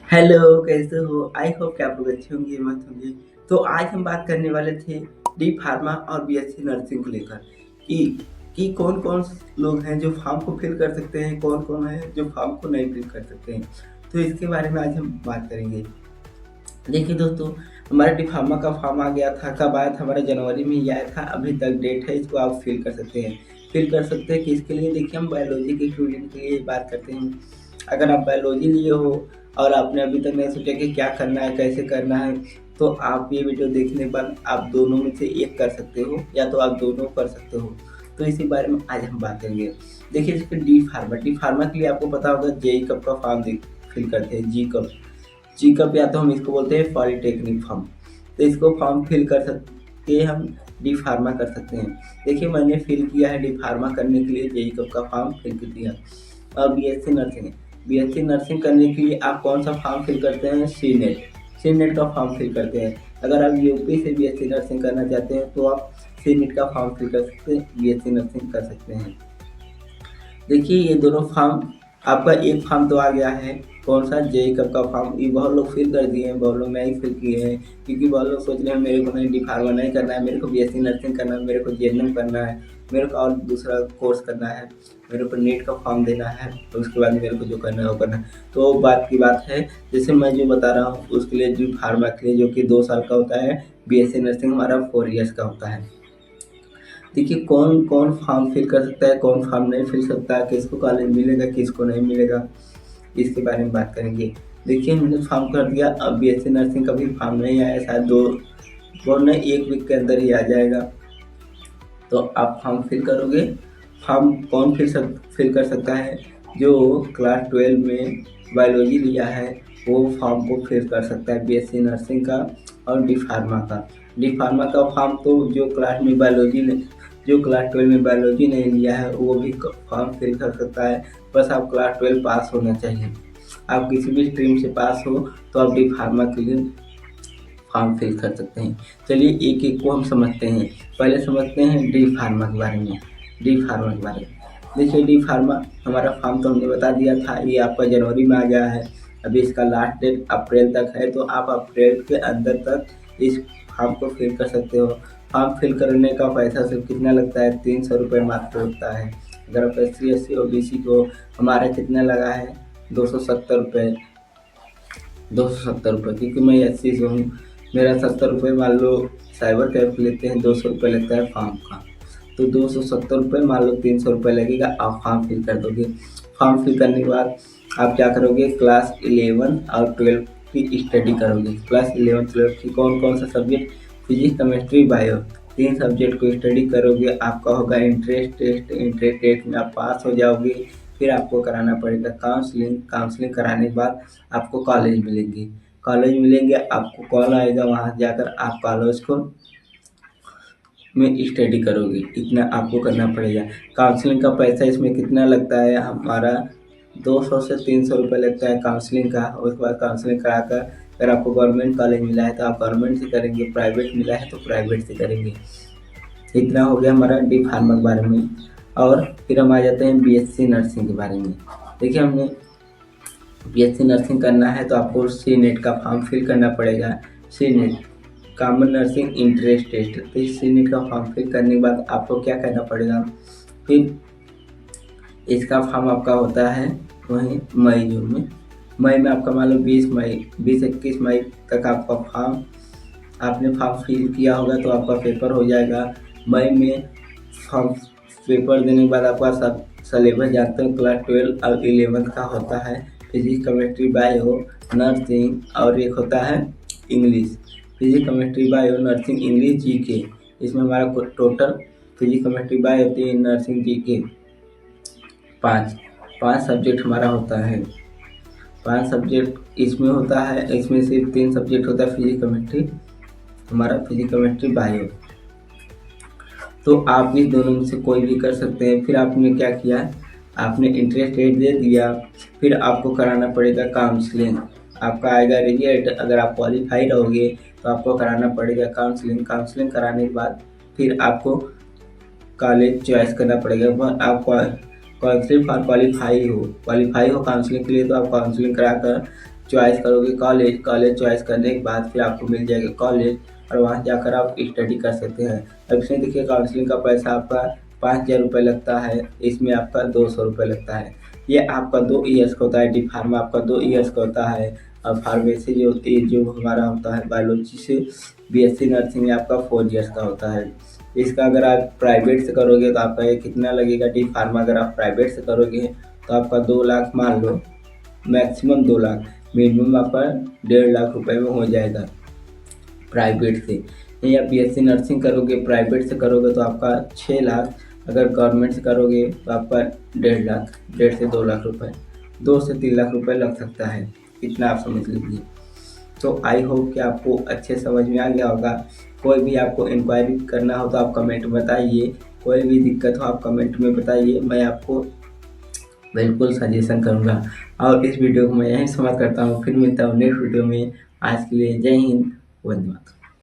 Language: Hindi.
हेलो, कैसे हो? आई होप कि आप लोग अच्छे होंगे, मस्त होंगे। तो आज हम बात करने वाले थे डी फार्मा और बीएससी नर्सिंग को लेकर कि कौन-कौन लोग हैं जो फॉर्म को फिल कर सकते हैं, कौन-कौन है जो फॉर्म को नहीं फिल कर सकते हैं। तो इसके बारे में आज हम बात करेंगे। देखिए दोस्तों, हमारा डी फार्मा का फॉर्म आ गया था, कब आया था? हमारा जनवरी में ही आया था, अभी तक डेट है, इसको आप फिल कर सकते हैं। फिल कर सकते हैं किसके लिए? देखिए, हम बायोलॉजी के स्टूडेंट के लिए बात करते हैं। अगर आप बायोलॉजी लिए हो और आपने अभी तक नहीं सोचा कि क्या करना है, कैसे करना है, तो आप ये वीडियो देखने के बाद आप दोनों में से एक कर सकते हो या तो आप दोनों कर सकते हो। तो इसी बारे में आज हम बात करेंगे। देखिए, जैसे डी फार्मा के लिए आपको पता होगा जेईई कब का फॉर्म फिल करते हैं, जी कप या तो हम इसको बोलते हैं पॉलीटेक्निक फॉर्म। तो इसको फॉर्म फिल कर सकते हम डी फार्मा कर सकते हैं। देखिए, मैंने फिल किया है डी फार्मा करने के लिए जेईई कप का फॉर्म फिल कर दिया। अब बीएससी नर्सिंग करने के लिए आप कौन सा फॉर्म फिल करते हैं? सी नेट का फॉर्म फिल करते हैं। अगर आप यूपी से बीएससी नर्सिंग करना चाहते हैं तो आप सी नेट का फॉर्म फिल कर सकते हैं, बीएससी नर्सिंग कर सकते हैं। देखिए, ये दोनों फॉर्म, आपका एक फॉर्म तो आ गया है। कौन सा? जेईई कब का फॉर्म। ये बहुत लोग फिल कर दिए हैं, बहुत लोग नहीं फिल किए हैं, क्योंकि बहुत लोग सोच रहे हैं मेरे को नहीं डी फार्मा नहीं करना है, मेरे को बीएससी नर्सिंग करना है, मेरे को जीएनएम करना है, मेरे को और दूसरा कोर्स करना है, मेरे को नीट का फॉर्म देना है, तो उसके बाद मेरे को जो करना है वो करना है। तो बात की बात है, जैसे मैं जो बता रहा हूँ उसके लिए डी फार्मा के लिए जो कि 2 साल का होता है, बीएससी नर्सिंग हमारा 4 ईयर्स का होता है। देखिए, कौन कौन फॉर्म फिल कर सकता है, कौन फॉर्म नहीं फिल सकता है, किसको कॉलेज मिलेगा, किसको नहीं मिलेगा, इसके बारे में बात करेंगे। देखिए, हमने फॉर्म कर दिया, अब बीएससी नर्सिंग का भी फॉर्म नहीं आया, शायद दो वो नहीं 1 वीक के अंदर ही आ जाएगा। तो आप फॉर्म फिल करोगे। फॉर्म कौन फिल कर सकता है? जो क्लास 12 में बायोलॉजी लिया है वो फॉर्म को फिल कर सकता है, बीएससी नर्सिंग का और डी फार्मा का। डी फार्मा का फॉर्म तो जो क्लास 12 में बायोलॉजी नहीं लिया है वो भी फॉर्म फिल कर सकता है। बस आप क्लास 12 पास होना चाहिए। आप किसी भी स्ट्रीम से पास हो तो आप डी फार्मा के लिए फॉर्म फिल कर सकते हैं। चलिए एक एक को हम समझते हैं। पहले समझते हैं डी फार्मा के बारे में। डी फार्मा के बारे में देखिए, डी फार्मा हमारा फॉर्म तो हमने बता दिया था, ये आपका जनवरी में आ गया है। अभी इसका लास्ट डेट अप्रैल तक है, तो आप अप्रैल के अंदर तक इस फॉर्म को फिल कर सकते हो। फॉर्म फिल करने का पैसा सिर्फ कितना लगता है? 300 रुपये मात्र लगता है। अगर आप SC SC OBC को, हमारा कितना लगा है? 270 रुपये। 270 रुपये, क्योंकि मैं SC से हूँ, मेरा 70 रुपये मान लो। साइबर कैफ लेते हैं 200 रुपये लगता है फॉर्म का। तो 270 रुपये मान लो, 300 रुपये लगेगा, आप फॉर्म फिल कर दोगे। फॉर्म फिल करने के बाद आप क्या करोगे? क्लास 11 और 12 की स्टडी करोगे। क्लास 11 12 की कौन कौन सा subject? Physics, chemistry, bio, 3 subject को स्टडी करोगे। आपका होगा इंट्रेंस टेस्ट में आप पास हो जाओगे। फिर आपको कराना पड़ेगा काउंसलिंग। काउंसलिंग कराने के बाद आपको कॉलेज मिलेंगे, आपको कॉल आएगा, वहाँ जाकर आप कॉलेज को में स्टडी करोगे। इतना आपको करना पड़ेगा। काउंसलिंग का पैसा इसमें कितना लगता है? हमारा 200 से 300 रुपये लगता है काउंसलिंग का। उसके बाद काउंसलिंग कराकर अगर आपको गवर्नमेंट कॉलेज मिला है तो आप गवर्नमेंट से करेंगे, प्राइवेट मिला है तो प्राइवेट से करेंगे। इतना हो गया हमारा डी फार्मा के बारे में। और फिर हम आ जाते हैं बीएससी नर्सिंग के बारे में। देखिए, हमने बीएससी नर्सिंग करना है तो आपको सी नेट का फॉर्म फिल करना पड़ेगा। C NET, common nursing entrance test. तो इस सी नेट का फॉर्म फिल करने के बाद आपको क्या करना पड़ेगा? फिर इसका फॉर्म आपका होता है वहीं मई में आपका मान लो 20-21 मई तक आपका फॉर्म, आपने फॉर्म फिल किया होगा तो आपका पेपर हो जाएगा। मई में फॉर्म पेपर देने के बाद आपका सब सिलेबस जानते हो, क्लास 12 और 11 का होता है। फिजिक्स, केमिस्ट्री, बायो, नर्सिंग और एक होता है English. Physics, chemistry, bio, nursing, English, GK. इसमें हमारा total physics, chemistry, bio 3, nursing, GK 5 5 subject हमारा होता है। 5 सब्जेक्ट इसमें होता है। इसमें सिर्फ 3 सब्जेक्ट होता है, फिजिक्स, केमिस्ट्री, हमारा फिजिक्स, केमिस्ट्री, बायो। तो आप इस दोनों में से कोई भी कर सकते हैं। फिर आपने क्या किया? आपने इंटरेस्ट रेट दे दिया। फिर आपको कराना पड़ेगा काउंसलिंग। आपका आएगा रिजल्ट, अगर आप क्वालिफाई रहोगे तो आपको कराना पड़ेगा काउंसलिंग। काउंसलिंग कराने के बाद फिर आपको कॉलेज चॉइस करना पड़ेगा। वह आप सिर्फ आप क्वालिफाई हो काउंसलिंग के लिए, तो आप काउंसलिंग कराकर चॉइस करोगे कॉलेज, कॉलेज चॉइस करने के बाद फिर आपको मिल जाएगा कॉलेज, और वहाँ जाकर आप स्टडी कर सकते हैं। अब इसमें देखिए काउंसलिंग का पैसा आपका 5,000 रुपये लगता है, इसमें आपका 200 रुपये लगता है। ये आपका 2 ईयर्स का होता है, डी फार्मा आपका 2 ईयर्स का होता है, और फार्मेसी जो होती है जो हमारा होता है बायोलॉजी से बीएससी नर्सिंग आपका 4 ईयर्स का होता है। इसका अगर आप प्राइवेट से करोगे तो आपका ये कितना लगेगा, डी फार्मा अगर आप प्राइवेट से करोगे तो आपका 2 लाख मान लो, मैक्सिमम 2 लाख, मिनिमम आपका 1.5 लाख रुपए में हो जाएगा प्राइवेट से। या बीएससी नर्सिंग करोगे प्राइवेट से करोगे तो आपका 6 लाख, अगर गवर्नमेंट से करोगे तो आपका 1.5 लाख, 1.5 से 2 लाख रुपए, 2 से 3 लाख रुपए लग सकता है, इतना आप समझ लीजिए। तो आई होप कि आपको अच्छे समझ में आ गया होगा। कोई भी आपको इंक्वायरी करना हो तो आप कमेंट में बताइए, कोई भी दिक्कत हो आप कमेंट में बताइए, मैं आपको बिल्कुल सजेशन करूँगा। और इस वीडियो को मैं यहीं समाप्त करता हूँ, फिर मिलता हूँ नेक्स्ट वीडियो में। आज के लिए जय हिंद, वंदे मातरम।